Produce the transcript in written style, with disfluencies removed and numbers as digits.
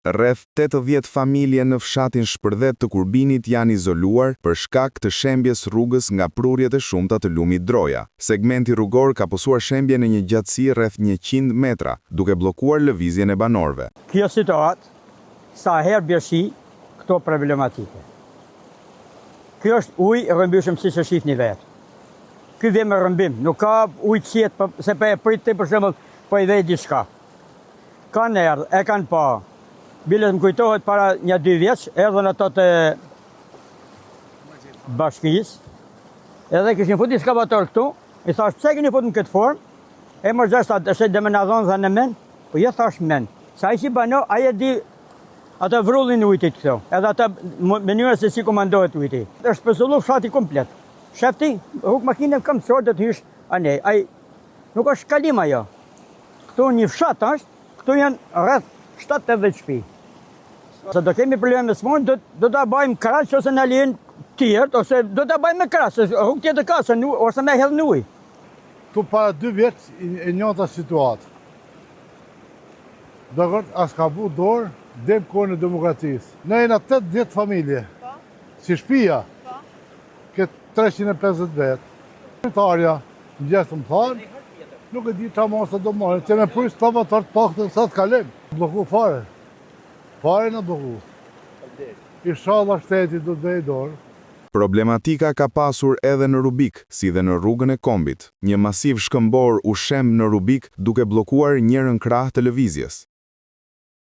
Rreth 80 familje në fshatin Shpërdhet të Kurbinit janë izoluar për shkak të shembjes rrugës nga prurjet e shumta të lumit Droja. Segmenti rrugor ka posuar shembje në një gjatësi rreth 100 metra, duke bllokuar lëvizjen e banorëve. Kjo situatë sa herë bjershi këto problematike. Kjo është ujë e rrëmbyeshëm siç e shihni vetë. Ky vjen me rrëmbim, nuk ka ujë qetë se po e prit ti për shembull po i vej diçka. Kanë erdhë, e kanë pa. Bilet më kujtohet para 1-2 vjeç, erdhën ato të bashkisë, edhe kishin futur skavator këtu, i thash pse keni futur në këtë formë? E më gjashta është dhe më na dhonë dhe në men, po jo thash men. Sa ai si bano, ai e di ato vrullin ujtit këto, edhe ato mënyra se si komandohet ujti. Është pezullu fshati komplet. Shefti, rrugë makinën kam çort të hysh anej. Ai nuk është kalim ajo. Këtu një fshat është, këtu janë rreth 70 shtëpi. Se do kemi probleme me smunë, do ta bëjmë krahas ose në alien tjerë, ose do ta bëjmë me krahas, rrugë tjetër ka, ose me hedh në ujë. Tu para 2 vjet e njëjta situatë. Dogët as ka bu dorë dem kohën e demokracisë. Ne jena 80 familje. Si shtëpia. Këtë 350 vet. Qytetarja, gjashtë më thanë, nuk e di ta mos të do marrë, që me prujë skavator të paktën sa të kalim. Bloku fare. Fare në bloku. Inshallah shteti do të vejë dorë. Problematika ka pasur edhe në Rubik, si dhe në rrugën e Kombit. Një masiv shkëmbor u shem në Rubik duke bllokuar njërin krah të lëvizjes.